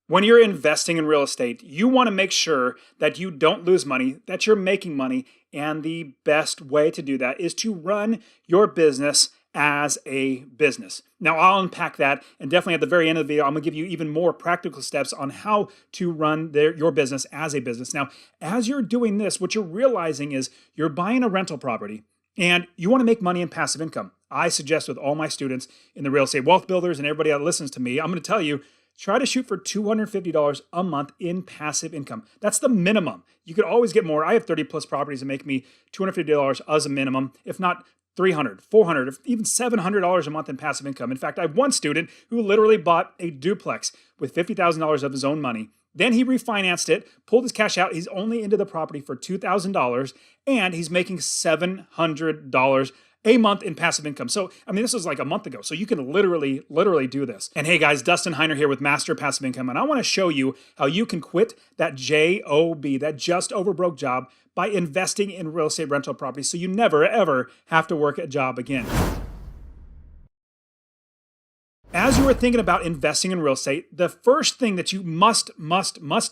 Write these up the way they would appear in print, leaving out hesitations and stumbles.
When you're investing in real estate, you want to make sure that you don't lose money, that you're making money. And the best way to do that is to run your business as a business. Now, I'll unpack that, and definitely at the very end of the video, I'm going to give you even more practical steps on how to run your business as a business. Now, as you're doing this, what you're realizing is you're buying a rental property and you want to make money in passive income. I suggest with all my students in the real estate wealth builders and everybody that listens to me, I'm going to tell you, try to shoot for $250 a month in passive income. That's the minimum. You could always get more. I have 30 plus properties that make me $250 as a minimum, if not $300, $400, even $700 a month in passive income. In fact, I have one student who literally bought a duplex with $50,000 of his own money. Then he refinanced it, pulled his cash out. He's only into the property for $2,000, and he's making $700 a month in passive income. So, I mean, this was like a month ago. So you can literally do this. And hey guys, Dustin Heiner here with Master Passive Income. And I want to show you how you can quit that JOB, that just over broke job, by investing in real estate rental properties so you never ever have to work a job again. As you are thinking about investing in real estate, the first thing that you must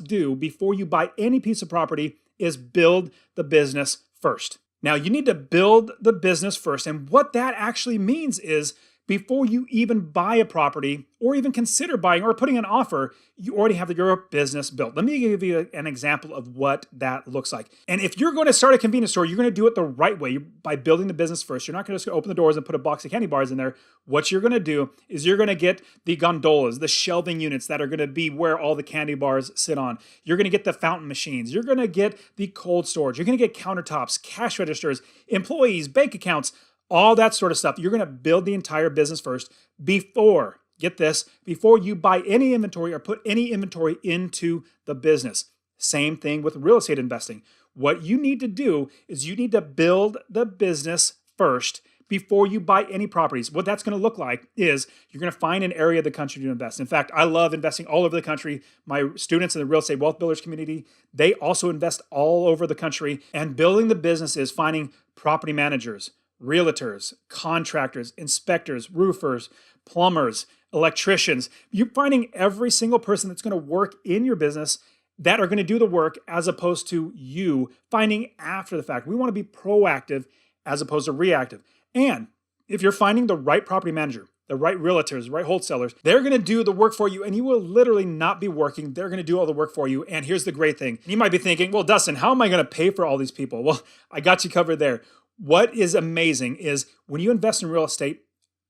do before you buy any piece of property is build the business first. Now, you need to build the business first. And what that actually means is before you even buy a property or even consider buying or putting an offer, you already have your business built. Let me give you an example of what that looks like. And if you're going to start a convenience store, you're going to do it the right way by building the business first. You're not going to just open the doors and put a box of candy bars in there. What you're going to do is you're going to get the gondolas, the shelving units that are going to be where all the candy bars sit on. You're going to get the fountain machines. You're going to get the cold storage. You're going to get countertops, cash registers, employees, bank accounts, all that sort of stuff. You're going to build the entire business first before, get this, before you buy any inventory or put any inventory into the business. Same thing with real estate investing. What you need to do is you need to build the business first before you buy any properties. What that's going to look like is you're going to find an area of the country to invest. In fact, I love investing all over the country. My students in the real estate wealth builders community, they also invest all over the country. And building the business is finding property managers, realtors, contractors, inspectors, roofers, plumbers, electricians. You're finding every single person that's going to work in your business that are going to do the work as opposed to you finding after the fact. We want to be proactive as opposed to reactive. And if you're finding the right property manager, the right realtors, the right wholesalers, they're going to do the work for you and you will literally not be working. They're going to do all the work for you. And here's the great thing. You might be thinking, well, Dustin, how am I going to pay for all these people? Well, I got you covered there. What is amazing is when you invest in real estate,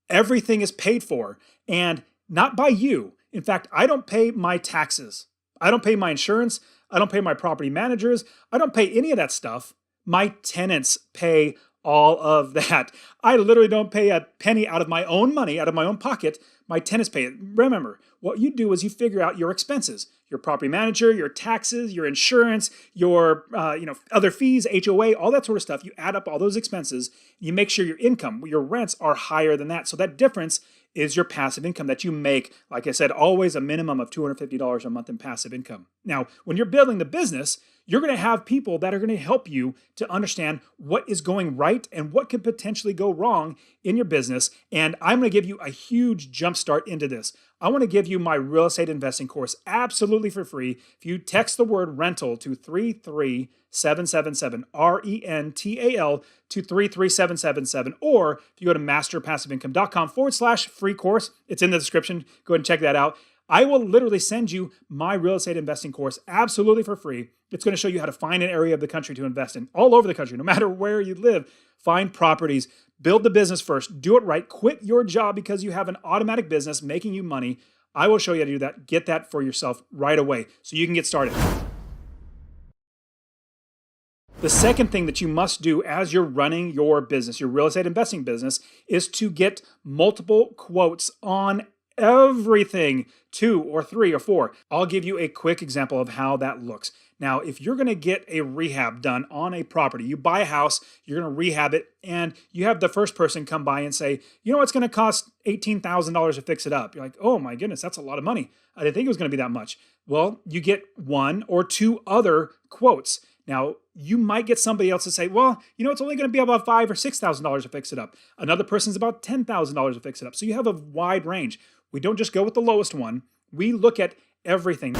everything is paid for and not by you. In fact, I don't pay my taxes. I don't pay my insurance. I don't pay my property managers. I don't pay any of that stuff. My tenants pay all of that. I literally don't pay a penny out of my own money, out of my own pocket. My tenants pay it. Remember, what you do is you figure out your expenses, your property manager, your taxes, your insurance, your other fees, HOA, all that sort of stuff. You add up all those expenses. You make sure your income, your rents are higher than that. So that difference is your passive income that you make. Like I said, always a minimum of $250 a month in passive income. Now, when you're building the business, you're going to have people that are going to help you to understand what is going right and what could potentially go wrong in your business. And I'm going to give you a huge jump start into this. I want to give you my real estate investing course absolutely for free. If you text the word rental to 33777, RENTAL to 33777, or if you go to masterpassiveincome.com/free course, it's in the description. Go ahead and check that out. I will literally send you my real estate investing course absolutely for free. It's going to show you how to find an area of the country to invest in, all over the country, no matter where you live. Find properties, build the business first, do it right, quit your job because you have an automatic business making you money. I will show you how to do that. Get that for yourself right away so you can get started. The second thing that you must do as you're running your business, your real estate investing business, is to get multiple quotes on everything, 2 or 3 or 4. I'll give you a quick example of how that looks. Now, if you're going to get a rehab done on a property, you buy a house, you're going to rehab it, and you have the first person come by and say, you know, it's going to cost $18,000 to fix it up. You're like, oh my goodness, that's a lot of money. I didn't think it was going to be that much. Well, you get 1 or 2 other quotes. Now, you might get somebody else to say, well, you know, it's only going to be about $5,000 or $6,000 to fix it up. Another person's about $10,000 to fix it up. So you have a wide range. We don't just go with the lowest one. We look at everything.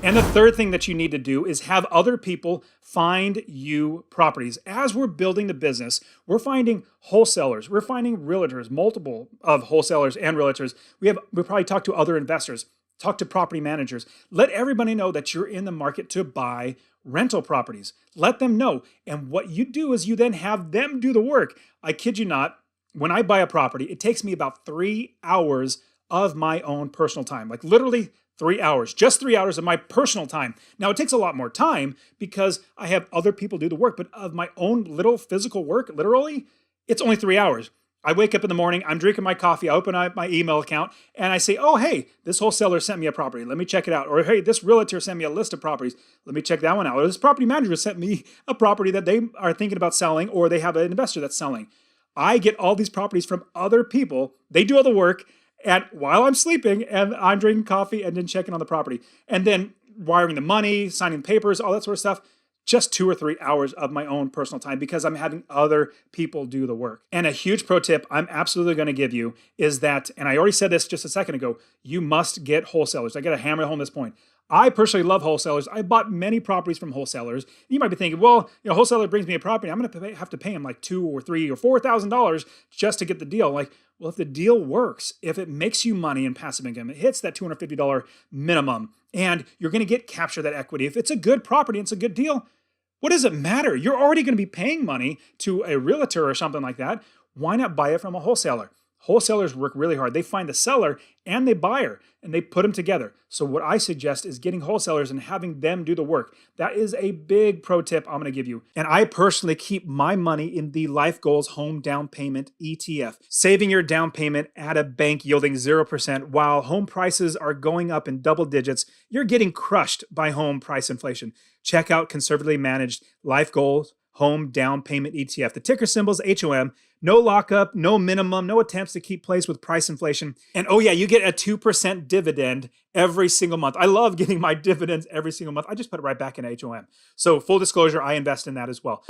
And the third thing that you need to do is have other people find you properties. As we're building the business, we're finding wholesalers, we're finding realtors, multiple of wholesalers and realtors. We probably talk to other investors, talk to property managers. Let everybody know that you're in the market to buy rental properties. Let them know. And what you do is you then have them do the work. I kid you not, when I buy a property, it takes me about 3 hours of my own personal time, like literally 3 hours, just 3 hours of my personal time. Now, it takes a lot more time because I have other people do the work, but of my own little physical work, literally, it's only 3 hours. I wake up in the morning, I'm drinking my coffee, I open up my email account, and I say, oh, hey, this wholesaler sent me a property. Let me check it out. Or, hey, this realtor sent me a list of properties. Let me check that one out. Or this property manager sent me a property that they are thinking about selling, or they have an investor that's selling. I get all these properties from other people. They do all the work. And while I'm sleeping and I'm drinking coffee and then checking on the property and then wiring the money, signing papers, all that sort of stuff, just 2 or 3 hours of my own personal time because I'm having other people do the work. And a huge pro tip I'm absolutely going to give you is that, and I already said this just a second ago, you must get wholesalers. I got to hammer home this point. I personally love wholesalers. I bought many properties from wholesalers. You might be thinking, well, wholesaler brings me a property. I'm going to have to pay him like $2,000 or $3,000 or $4,000 just to get the deal. Like, well, if the deal works, if it makes you money in passive income, it hits that $250 minimum, and you're going to capture that equity. If it's a good property, it's a good deal. What does it matter? You're already going to be paying money to a realtor or something like that. Why not buy it from a wholesaler? Wholesalers work really hard. They find the seller and the buyer and they put them together. So what I suggest is getting wholesalers and having them do the work. That is a big pro tip I'm going to give you. And I personally keep my money in the Life Goals Home Down Payment ETF. Saving your down payment at a bank yielding 0% while home prices are going up in double digits, you're getting crushed by home price inflation. Check out conservatively managed Life Goals Home Down Payment ETF. The ticker symbol is HOM. No lockup, no minimum, no attempts to keep pace with price inflation. And oh yeah, you get a 2% dividend every single month. I love getting my dividends every single month. I just put it right back in HOM. So full disclosure, I invest in that as well.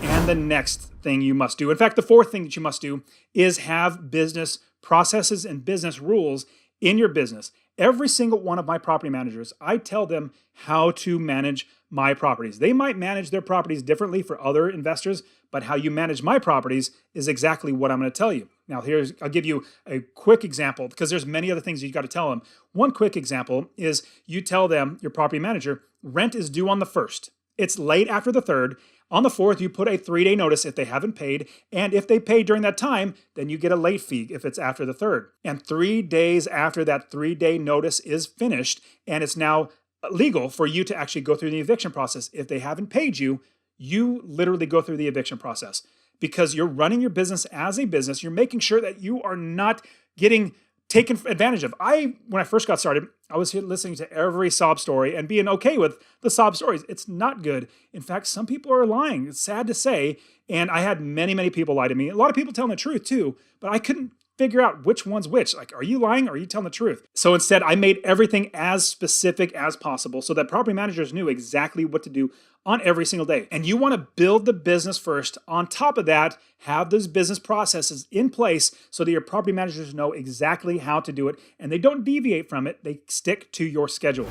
And the next thing you must do, in fact, the fourth thing that you must do is have business processes and business rules in your business. Every single one of my property managers, I tell them how to manage my properties. They might manage their properties differently for other investors, but how you manage my properties is exactly what I'm going to tell you. Now, I'll give you a quick example because there's many other things you got to tell them. One quick example is you tell them, your property manager, rent is due on the 1st. It's late after the 3rd. On the 4th, you put a 3-day notice if they haven't paid. And if they pay during that time, then you get a late fee if it's after the 3rd. And 3 days after that 3-day notice is finished, and it's now legal for you to actually go through the eviction process. If they haven't paid you, you literally go through the eviction process because you're running your business as a business. You're making sure that you are not getting taken advantage of. When I first got started, I was listening to every sob story and being okay with the sob stories. It's not good. In fact, some people are lying. It's sad to say. And I had many, many people lie to me. A lot of people telling the truth too, but I couldn't figure out which one's which. Like, are you lying or are you telling the truth? So instead, I made everything as specific as possible so that property managers knew exactly what to do on every single day. And you want to build the business first. On top of that, have those business processes in place so that your property managers know exactly how to do it and they don't deviate from it. They stick to your schedule.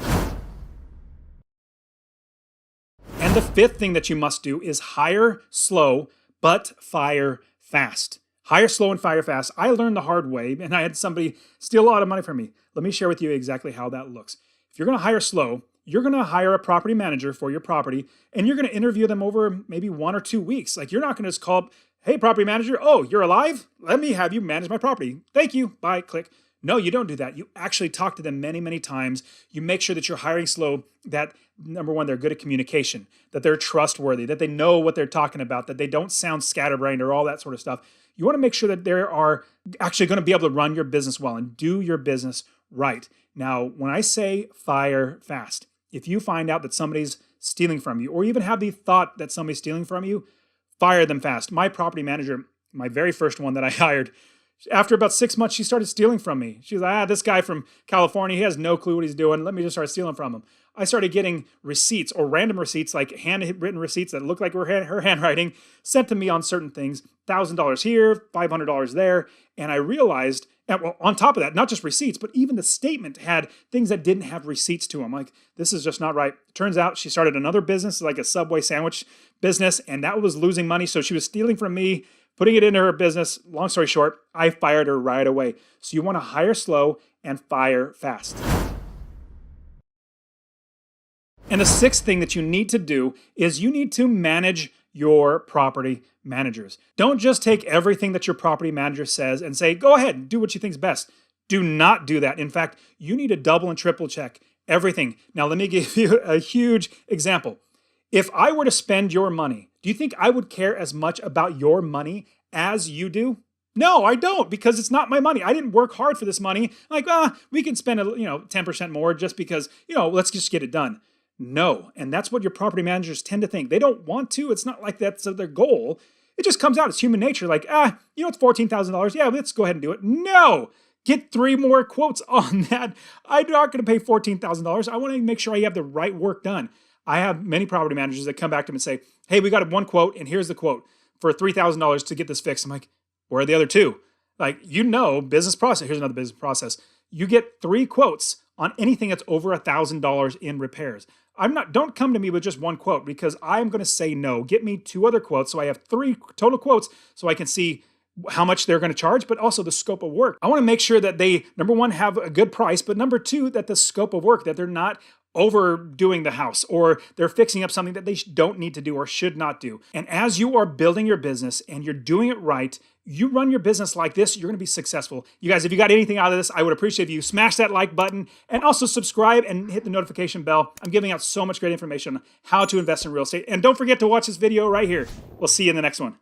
And the fifth thing that you must do is hire slow, but fire fast. Hire slow and fire fast. I learned the hard way, and I had somebody steal a lot of money from me. Let me share with you exactly how that looks. If you're going to hire slow, you're going to hire a property manager for your property, and you're going to interview them over maybe 1 or 2 weeks. Like, you're not going to just call up, hey, property manager, oh, you're alive? Let me have you manage my property. Thank you. Bye. Click. No, you don't do that. You actually talk to them many, many times. You make sure that you're hiring slow, that number one, they're good at communication, that they're trustworthy, that they know what they're talking about, that they don't sound scatterbrained or all that sort of stuff. You want to make sure that they are actually going to be able to run your business well and do your business right. Now, when I say fire fast, if you find out that somebody's stealing from you or even have the thought that somebody's stealing from you, fire them fast. My property manager, my very first one that I hired, After about 6 months, she started stealing from me. She was like, this guy from California, he has no clue what he's doing. Let me just start stealing from him. I started getting receipts or random receipts, like handwritten receipts that looked like were her handwriting, sent to me on certain things, $1,000 here, $500 there. And I realized, well, on top of that, not just receipts, but even the statement had things that didn't have receipts to them. Like, this is just not right. Turns out she started another business, like a Subway sandwich business, and that was losing money. So she was stealing from me, putting it into her business. Long story short, I fired her right away. So you want to hire slow and fire fast. And the sixth thing that you need to do is you need to manage your property managers. Don't just take everything that your property manager says and say, go ahead, do what you think is best. Do not do that. In fact, you need to double and triple check everything. Now, let me give you a huge example. If I were to spend your money, do you think I would care as much about your money as you do? No, I don't, because it's not my money. I didn't work hard for this money. Like, we can spend 10% more just because, let's just get it done. No, and that's what your property managers tend to think. They don't want to. It's not like that's their goal. It just comes out. It's human nature. Like, it's $14,000. Yeah, let's go ahead and do it. No, get 3 more quotes on that. I'm not going to pay $14,000. I want to make sure I have the right work done. I have many property managers that come back to me and say, hey, we got one quote, and here's the quote for $3,000 to get this fixed. I'm like, where are the other 2? Like, business process. Here's another business process. You get 3 quotes on anything that's over $1,000 in repairs. Don't come to me with just 1 quote, because I'm going to say no. Get me 2 other quotes so I have 3 total quotes so I can see how much they're going to charge, but also the scope of work. I want to make sure that they, number 1, have a good price, but number 2, that the scope of work, that they're not overdoing the house or they're fixing up something that they don't need to do or should not do. And as you are building your business and you're doing it right, you run your business like this, you're going to be successful. You guys, if you got anything out of this, I would appreciate if you smash that like button and also subscribe and hit the notification bell. I'm giving out so much great information on how to invest in real estate. And don't forget to watch this video right here. We'll see you in the next one.